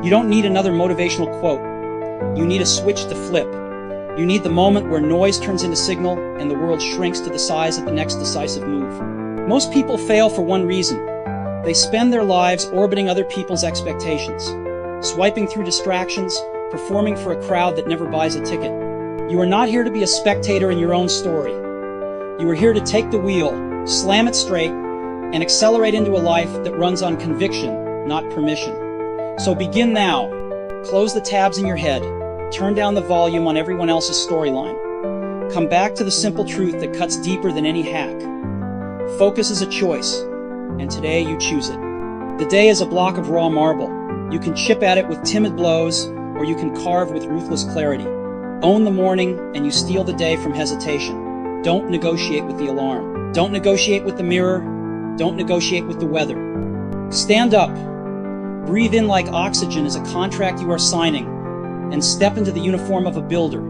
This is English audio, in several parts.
You don't need another motivational quote. You need a switch to flip. You need the moment where noise turns into signal and the world shrinks to the size of the next decisive move. Most people fail for one reason. They spend their lives orbiting other people's expectations, swiping through distractions, performing for a crowd that never buys a ticket. You are not here to be a spectator in your own story. You are here to take the wheel, slam it straight, and accelerate into a life that runs on conviction, not permission. So begin now. Close the tabs in your head. Turn down the volume on everyone else's storyline. Come back to the simple truth that cuts deeper than any hack. Focus is a choice, and today you choose it. The day is a block of raw marble. You can chip at it with timid blows, or you can carve with ruthless clarity. Own the morning, and you steal the day from hesitation. Don't negotiate with the alarm. Don't negotiate with the mirror. Don't negotiate with the weather. Stand up. Breathe in like oxygen is a contract you are signing, and step into the uniform of a builder.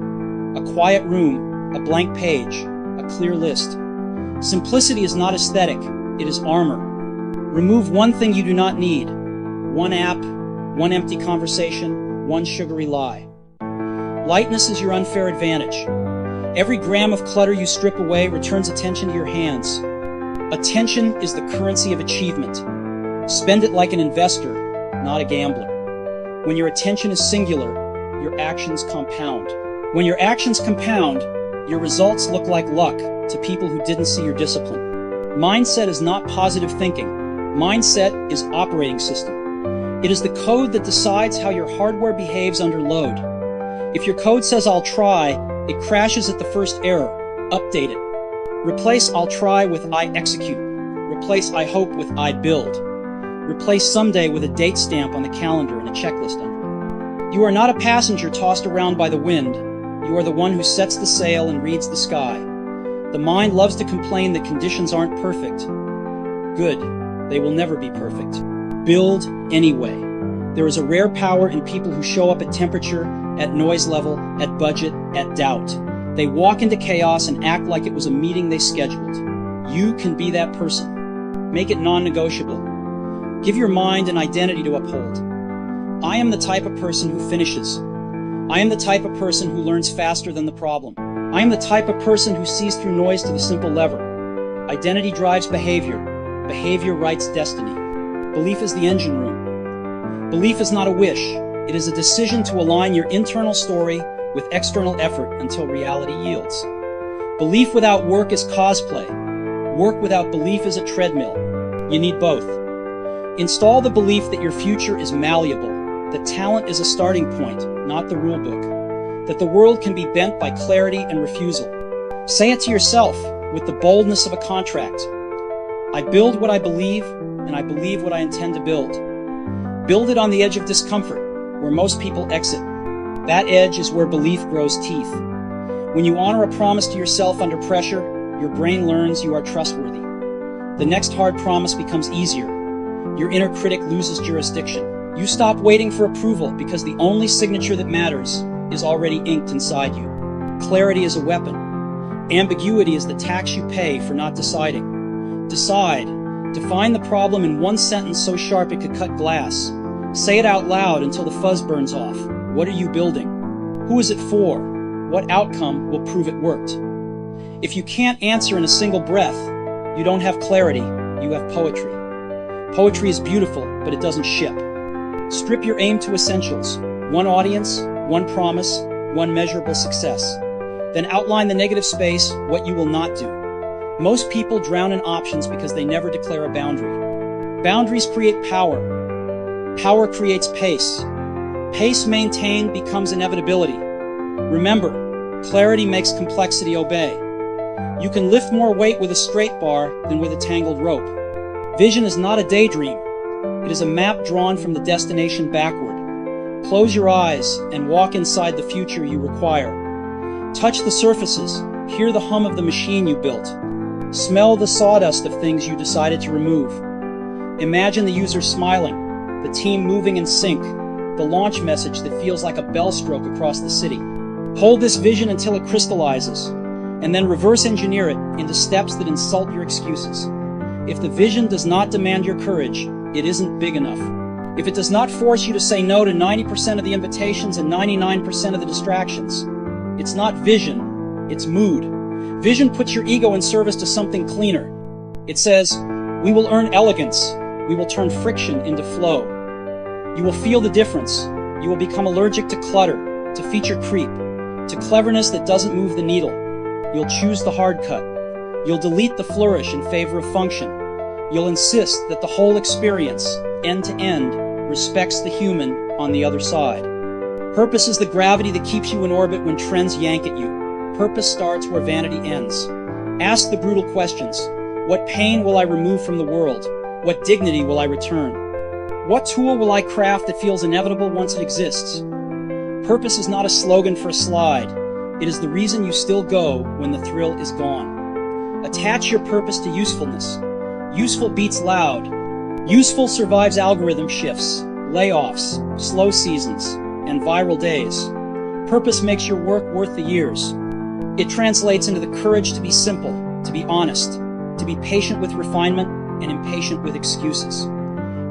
A quiet room, a blank page, a clear list. Simplicity is not aesthetic, it is armor. Remove one thing you do not need. One app, one empty conversation, one sugary lie. Lightness is your unfair advantage. Every gram of clutter you strip away returns attention to your hands. Attention is the currency of achievement. Spend it like an investor, not a gambler. When your attention is singular, your actions compound. When your actions compound, your results look like luck to people who didn't see your discipline. Mindset is not positive thinking. Mindset is operating system. It is the code that decides how your hardware behaves under load. If your code says I'll try, it crashes at the first error. Update it. Replace I'll try with I execute. Replace I hope with I build. Replace someday with a date stamp on the calendar and a checklist under it. You are not a passenger tossed around by the wind. You are the one who sets the sail and reads the sky. The mind loves to complain that conditions aren't perfect. Good. They will never be perfect. Build anyway. There is a rare power in people who show up at temperature, at noise level, at budget, at doubt. They walk into chaos and act like it was a meeting they scheduled. You can be that person. Make it non-negotiable. Give your mind an identity to uphold. I am the type of person who finishes. I am the type of person who learns faster than the problem. I am the type of person who sees through noise to the simple lever. Identity drives behavior. Behavior writes destiny. Belief is the engine room. Belief is not a wish. It is a decision to align your internal story with external effort until reality yields. Belief without work is cosplay. Work without belief is a treadmill. You need both. Install the belief that your future is malleable, that talent is a starting point, not the rule book, that the world can be bent by clarity and refusal. Say it to yourself with the boldness of a contract. I build what I believe, and I believe what I intend to build. Build it on the edge of discomfort, where most people exit. That edge is where belief grows teeth. When you honor a promise to yourself under pressure, your brain learns you are trustworthy. The next hard promise becomes easier. Your inner critic loses jurisdiction. You stop waiting for approval because the only signature that matters is already inked inside you. Clarity is a weapon. Ambiguity is the tax you pay for not deciding. Decide. Define the problem in one sentence so sharp it could cut glass. Say it out loud until the fuzz burns off. What are you building? Who is it for? What outcome will prove it worked? If you can't answer in a single breath, you don't have clarity, you have poetry. Poetry is beautiful, but it doesn't ship. Strip your aim to essentials. One audience, one promise, one measurable success. Then outline the negative space, what you will not do. Most people drown in options because they never declare a boundary. Boundaries create power. Power creates pace. Pace maintained becomes inevitability. Remember, clarity makes complexity obey. You can lift more weight with a straight bar than with a tangled rope. Vision is not a daydream. It is a map drawn from the destination backward. Close your eyes and walk inside the future you require. Touch the surfaces. Hear the hum of the machine you built. Smell the sawdust of things you decided to remove. Imagine the user smiling, the team moving in sync, the launch message that feels like a bell stroke across the city. Hold this vision until it crystallizes, and then reverse engineer it into steps that insult your excuses. If the vision does not demand your courage, it isn't big enough. if it does not force you to say no to 90% of the invitations and 99% of the distractions, it's not vision, it's mood. Vision puts your ego in service to something cleaner. It says, we will earn elegance. We will turn friction into flow. You will feel the difference. You will become allergic to clutter, to feature creep, to cleverness that doesn't move the needle. You'll choose the hard cut. You'll delete the flourish in favor of function. You'll insist that the whole experience, end to end, respects the human on the other side. Purpose is the gravity that keeps you in orbit when trends yank at you. Purpose starts where vanity ends. Ask the brutal questions. What pain will I remove from the world? What dignity will I return? What tool will I craft that feels inevitable once it exists? Purpose is not a slogan for a slide. It is the reason you still go when the thrill is gone. Attach your purpose to usefulness. Useful beats loud. Useful survives algorithm shifts, layoffs, slow seasons, and viral days. Purpose makes your work worth the years. It translates into the courage to be simple, to be honest, to be patient with refinement and impatient with excuses.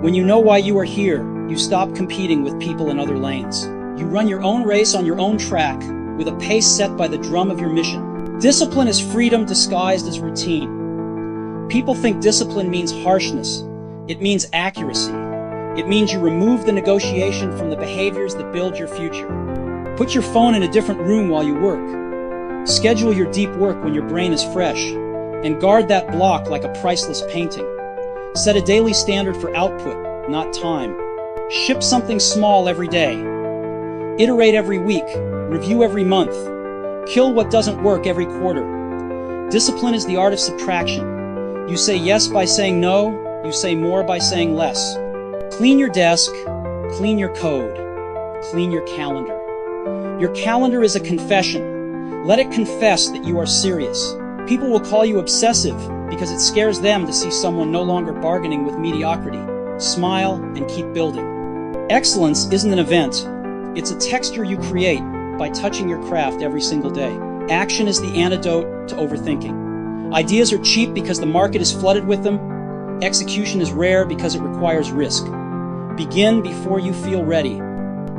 When you know why you are here, you stop competing with people in other lanes. You run your own race on your own track with a pace set by the drum of your mission. Discipline is freedom disguised as routine. People think discipline means harshness. It means accuracy. It means you remove the negotiation from the behaviors that build your future. Put your phone in a different room while you work. Schedule your deep work when your brain is fresh, and guard that block like a priceless painting. Set a daily standard for output, not time. Ship something small every day. Iterate every week. Review every month. Kill what doesn't work every quarter. Discipline is the art of subtraction. You say yes by saying no. You say more by saying less. Clean your desk. Clean your code. Clean your calendar. Your calendar is a confession. Let it confess that you are serious. People will call you obsessive because it scares them to see someone no longer bargaining with mediocrity. Smile and keep building. Excellence isn't an event. It's a texture you create by touching your craft every single day. Action is the antidote to overthinking. Ideas are cheap because the market is flooded with them. Execution is rare because it requires risk. Begin before you feel ready.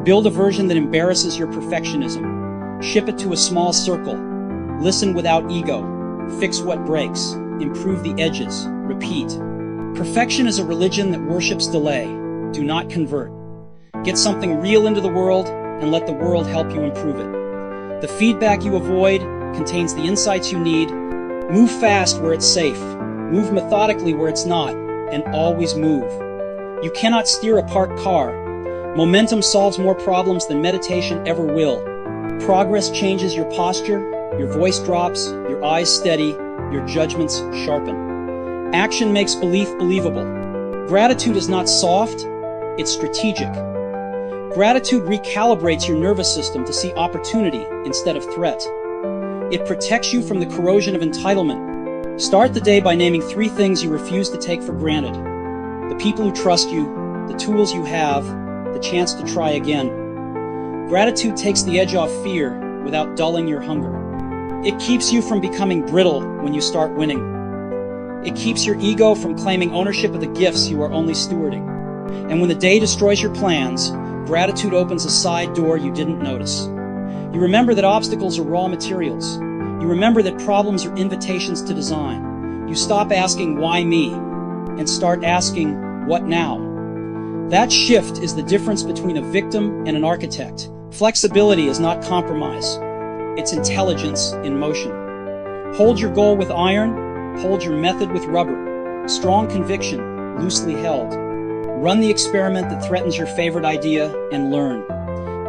Build a version that embarrasses your perfectionism. Ship it to a small circle. Listen without ego. Fix what breaks. Improve the edges. Repeat. Perfection is a religion that worships delay. Do not convert. Get something real into the world and let the world help you improve it. The feedback you avoid contains the insights you need. Move fast where it's safe. Move methodically where it's not. And always move. You cannot steer a parked car. Momentum solves more problems than meditation ever will. Progress changes your posture, your voice drops, your eyes steady, your judgments sharpen. Action makes belief believable. Gratitude is not soft, it's strategic. Gratitude recalibrates your nervous system to see opportunity instead of threat. It protects you from the corrosion of entitlement. Start the day by naming 3 things you refuse to take for granted. The people who trust you, the tools you have, the chance to try again. Gratitude takes the edge off fear without dulling your hunger. It keeps you from becoming brittle when you start winning. It keeps your ego from claiming ownership of the gifts you are only stewarding. And when the day destroys your plans, gratitude opens a side door you didn't notice. You remember that obstacles are raw materials. You remember that problems are invitations to design. You stop asking, why me? And start asking, what now? That shift is the difference between a victim and an architect. Flexibility is not compromise. It's intelligence in motion. Hold your goal with iron. Hold your method with rubber. Strong conviction, loosely held. Run the experiment that threatens your favorite idea and learn.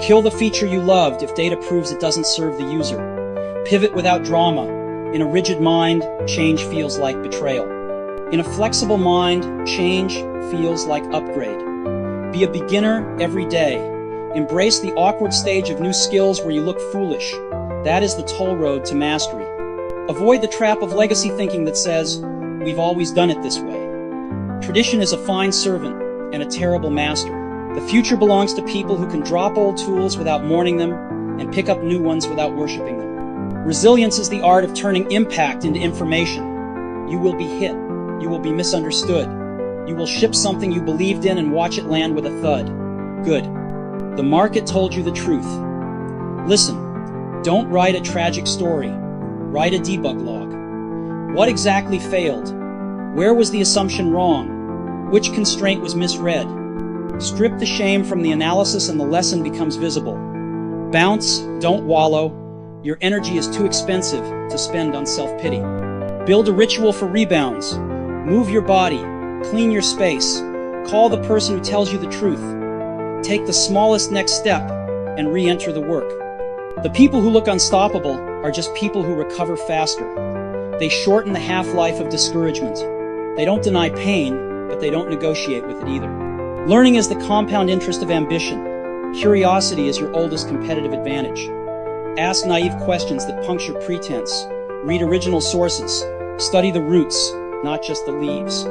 Kill the feature you loved if data proves it doesn't serve the user. Pivot without drama. In a rigid mind, change feels like betrayal. In a flexible mind, change feels like upgrade. Be a beginner every day. Embrace the awkward stage of new skills where you look foolish. That is the toll road to mastery. Avoid the trap of legacy thinking that says, we've always done it this way. Tradition is a fine servant and a terrible master. The future belongs to people who can drop old tools without mourning them and pick up new ones without worshiping them. Resilience is the art of turning impact into information. You will be hit. You will be misunderstood. You will ship something you believed in and watch it land with a thud. Good. The market told you the truth. Listen, don't write a tragic story. Write a debug log. What exactly failed? Where was the assumption wrong? Which constraint was misread? Strip the shame from the analysis and the lesson becomes visible. Bounce, don't wallow. Your energy is too expensive to spend on self-pity. Build a ritual for rebounds. Move your body. Clean your space. Call the person who tells you the truth. Take the smallest next step and re-enter the work. The people who look unstoppable are just people who recover faster. They shorten the half-life of discouragement. They don't deny pain, but they don't negotiate with it either. Learning is the compound interest of ambition. Curiosity is your oldest competitive advantage. Ask naive questions that puncture pretense. Read original sources. Study the roots, not just the leaves.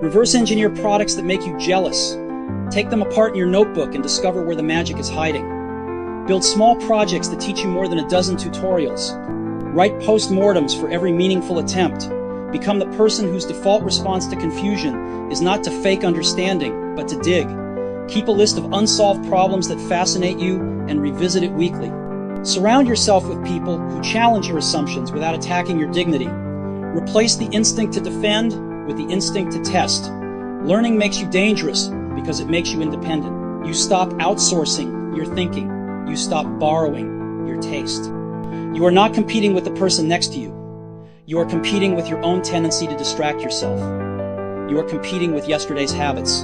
Reverse engineer products that make you jealous. Take them apart in your notebook and discover where the magic is hiding. Build small projects that teach you more than a dozen tutorials. Write postmortems for every meaningful attempt. Become the person whose default response to confusion is not to fake understanding, but to dig. Keep a list of unsolved problems that fascinate you and revisit it weekly. Surround yourself with people who challenge your assumptions without attacking your dignity. Replace the instinct to defend with the instinct to test. Learning makes you dangerous because it makes you independent. You stop outsourcing your thinking. You stop borrowing your taste. You are not competing with the person next to you. You are competing with your own tendency to distract yourself. You are competing with yesterday's habits.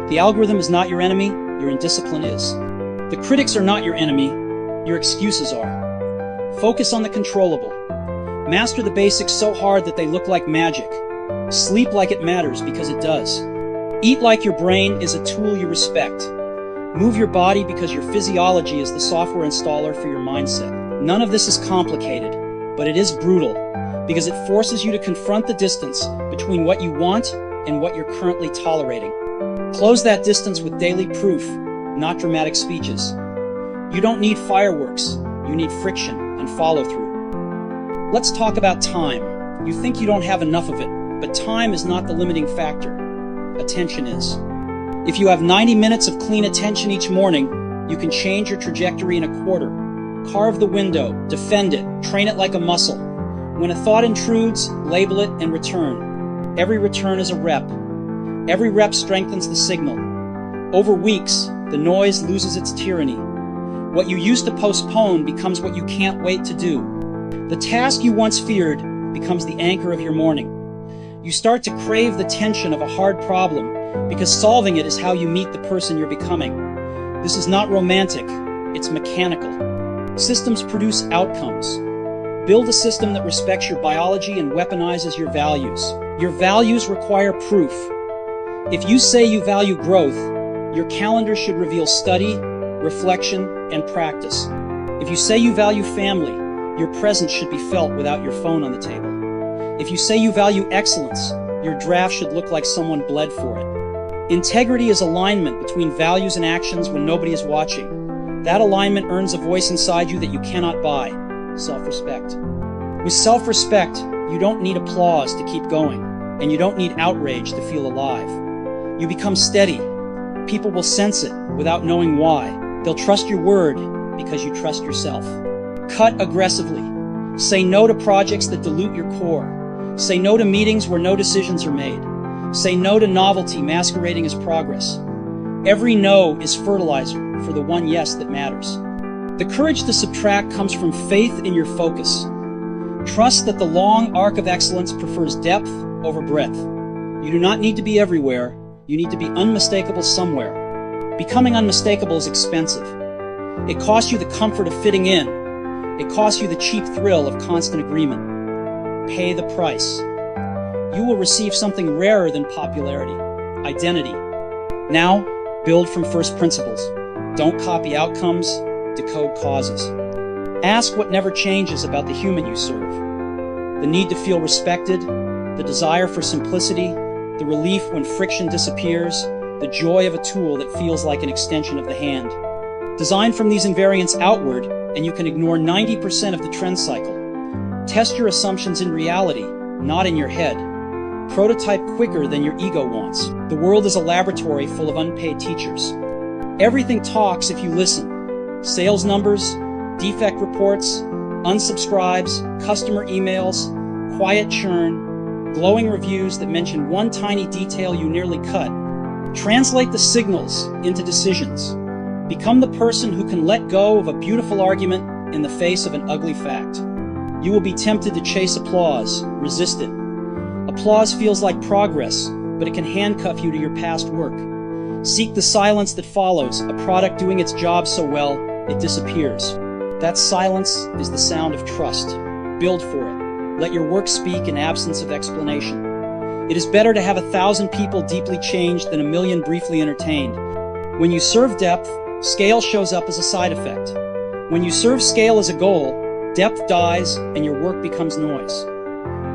The algorithm is not your enemy, your indiscipline is. The critics are not your enemy, your excuses are. Focus on the controllable. Master the basics so hard that they look like magic. Sleep like it matters because it does. Eat like your brain is a tool you respect. Move your body because your physiology is the software installer for your mindset. None of this is complicated, but it is brutal because it forces you to confront the distance between what you want and what you're currently tolerating. Close that distance with daily proof, not dramatic speeches. You don't need fireworks, you need friction and follow-through. Let's talk about time. You think you don't have enough of it, but time is not the limiting factor. Attention is. If you have 90 minutes of clean attention each morning, you can change your trajectory in a quarter. Carve the window, defend it, train it like a muscle. When a thought intrudes, label it and return. Every return is a rep. Every rep strengthens the signal. Over weeks, the noise loses its tyranny. What you used to postpone becomes what you can't wait to do. The task you once feared becomes the anchor of your morning. You start to crave the tension of a hard problem because solving it is how you meet the person you're becoming. This is not romantic, it's mechanical. Systems produce outcomes. Build a system that respects your biology and weaponizes your values. Your values require proof. If you say you value growth, your calendar should reveal study, reflection, and practice. If you say you value family, your presence should be felt without your phone on the table. If you say you value excellence, your draft should look like someone bled for it. Integrity is alignment between values and actions when nobody is watching. That alignment earns a voice inside you that you cannot buy: self-respect. With self-respect, you don't need applause to keep going, and you don't need outrage to feel alive. You become steady. People will sense it without knowing why. They'll trust your word because you trust yourself. Cut aggressively. Say no to projects that dilute your core. Say no to meetings where no decisions are made. Say no to novelty masquerading as progress. Every no is fertilizer for the one yes that matters. The courage to subtract comes from faith in your focus. Trust that the long arc of excellence prefers depth over breadth. You do not need to be everywhere. You need to be unmistakable somewhere. Becoming unmistakable is expensive. It costs you the comfort of fitting in. It costs you the cheap thrill of constant agreement. Pay the price. You will receive something rarer than popularity: identity. Now, build from first principles. Don't copy outcomes, decode causes. Ask what never changes about the human you serve. The need to feel respected, the desire for simplicity, the relief when friction disappears, the joy of a tool that feels like an extension of the hand. Design from these invariants outward, and you can ignore 90% of the trend cycle. Test your assumptions in reality, not in your head. Prototype quicker than your ego wants. The world is a laboratory full of unpaid teachers. Everything talks if you listen. Sales numbers, defect reports, unsubscribes, customer emails, quiet churn, glowing reviews that mention one tiny detail you nearly cut. Translate the signals into decisions. Become the person who can let go of a beautiful argument in the face of an ugly fact. You will be tempted to chase applause. Resist it. Applause feels like progress, but it can handcuff you to your past work. Seek the silence that follows, a product doing its job so well, it disappears. That silence is the sound of trust. Build for it. Let your work speak in absence of explanation. It is better to have 1,000 people deeply changed than 1,000,000 briefly entertained. When you serve depth, scale shows up as a side effect. When you serve scale as a goal, depth dies and your work becomes noise.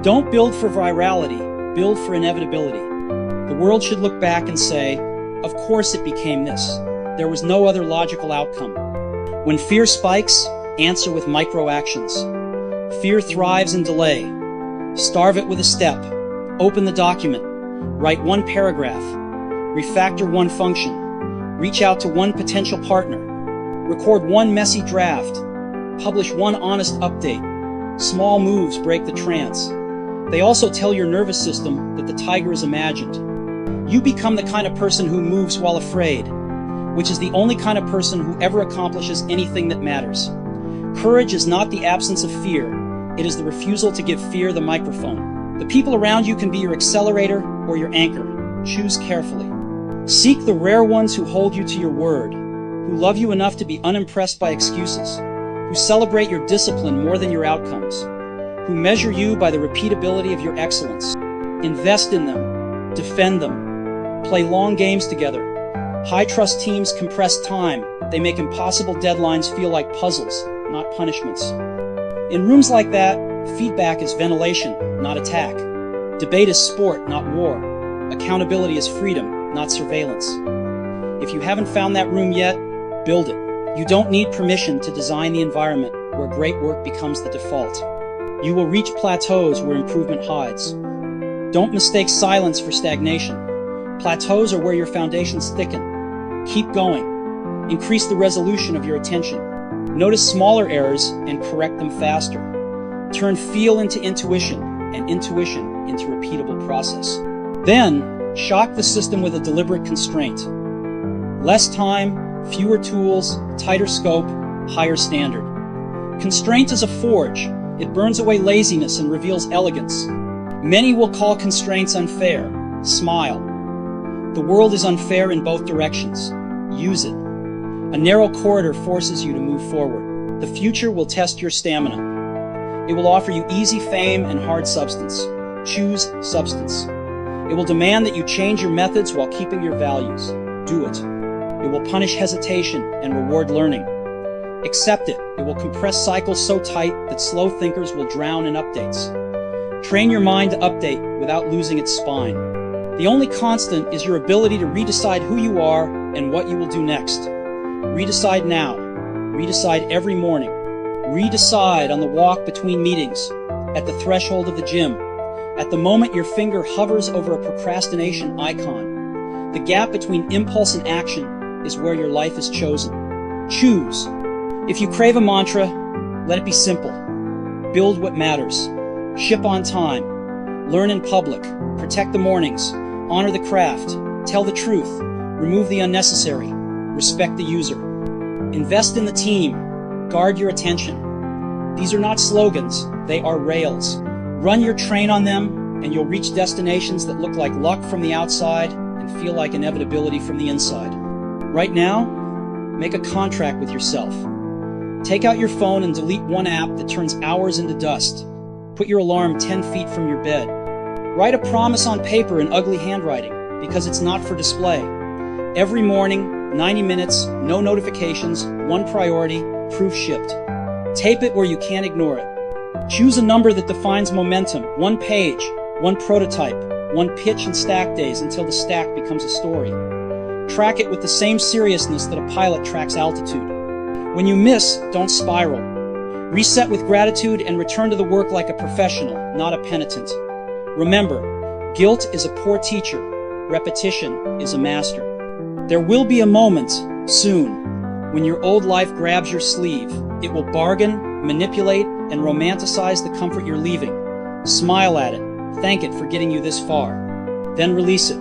Don't build for virality, build for inevitability. The world should look back and say, of course it became this. There was no other logical outcome. When fear spikes, answer with micro actions. Fear thrives in delay. Starve it with a step. Open the document. Write one paragraph. Refactor one function. Reach out to one potential partner. Record one messy draft. Publish one honest update. Small moves break the trance. They also tell your nervous system that the tiger is imagined. You become the kind of person who moves while afraid, which is the only kind of person who ever accomplishes anything that matters. Courage is not the absence of fear. It is the refusal to give fear the microphone. The people around you can be your accelerator or your anchor. Choose carefully. Seek the rare ones who hold you to your word, who love you enough to be unimpressed by excuses, who celebrate your discipline more than your outcomes, who measure you by the repeatability of your excellence. Invest in them. Defend them. Play long games together. High-trust teams compress time. They make impossible deadlines feel like puzzles, not punishments. In rooms like that, feedback is ventilation, not attack. Debate is sport, not war. Accountability is freedom, not surveillance. If you haven't found that room yet, build it. You don't need permission to design the environment where great work becomes the default. You will reach plateaus where improvement hides. Don't mistake silence for stagnation. Plateaus are where your foundations thicken. Keep going. Increase the resolution of your attention. Notice smaller errors and correct them faster. Turn feel into intuition and intuition into repeatable process. Then, shock the system with a deliberate constraint. Less time, fewer tools, tighter scope, higher standard. Constraint is a forge. It burns away laziness and reveals elegance. Many will call constraints unfair. Smile. The world is unfair in both directions. Use it. A narrow corridor forces you to move forward. The future will test your stamina. It will offer you easy fame and hard substance. Choose substance. It will demand that you change your methods while keeping your values. Do it. It will punish hesitation and reward learning. Accept it. It will compress cycles so tight that slow thinkers will drown in updates. Train your mind to update without losing its spine. The only constant is your ability to redecide who you are and what you will do next. Redecide now. Redecide every morning. Redecide on the walk between meetings, at the threshold of the gym, at the moment your finger hovers over a procrastination icon. The gap between impulse and action is where your life is chosen. Choose. If you crave a mantra, let it be simple. Build what matters. Ship on time. Learn in public. Protect the mornings. Honor the craft. Tell the truth. Remove the unnecessary. Respect the user. Invest in the team. Guard your attention. These are not slogans. They are rails. Run your train on them, and you'll reach destinations that look like luck from the outside and feel like inevitability from the inside. Right now, make a contract with yourself. Take out your phone and delete one app that turns hours into dust. Put your alarm 10 feet from your bed. Write a promise on paper in ugly handwriting, because it's not for display. Every morning, 90 minutes, no notifications, one priority, proof shipped. Tape it where you can't ignore it. Choose a number that defines momentum. One page, one prototype, one pitch and stack days until the stack becomes a story. Track it with the same seriousness that a pilot tracks altitude. When you miss, don't spiral. Reset with gratitude and return to the work like a professional, not a penitent. Remember, Guilt is a poor teacher. Repetition is a master. There will be a moment, soon, when your old life grabs your sleeve. It will bargain, manipulate, and romanticize the comfort you're leaving. Smile at it. Thank it for getting you this far. Then release it.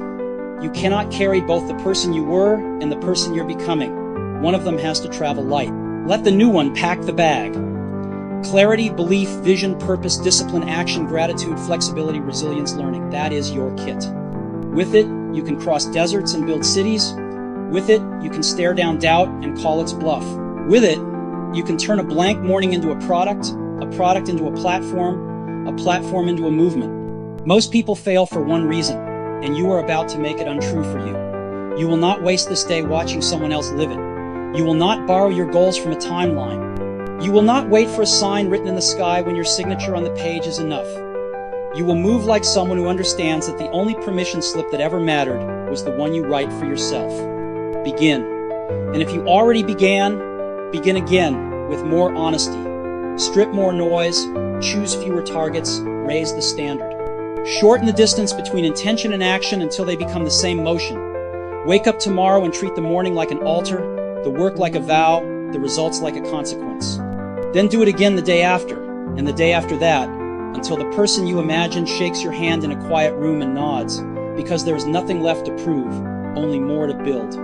You cannot carry both the person you were and the person you're becoming. One of them has to travel light. Let the new one pack the bag. Clarity, belief, vision, purpose, discipline, action, gratitude, flexibility, resilience, learning. That is your kit. With it, you can cross deserts and build cities. With it, you can stare down doubt and call its bluff. With it, you can turn a blank morning into a product into a platform into a movement. Most people fail for one reason, and you are about to make it untrue for you. You will not waste this day watching someone else live it. You will not borrow your goals from a timeline. You will not wait for a sign written in the sky when your signature on the page is enough. You will move like someone who understands that the only permission slip that ever mattered was the one you write for yourself. Begin. And if you already began, begin again with more honesty. Strip more noise, choose fewer targets, raise the standard. Shorten the distance between intention and action until they become the same motion. Wake up tomorrow and treat the morning like an altar, the work like a vow, the results like a consequence. Then do it again the day after, and the day after that, until the person you imagined shakes your hand in a quiet room and nods, because there is nothing left to prove, only more to build.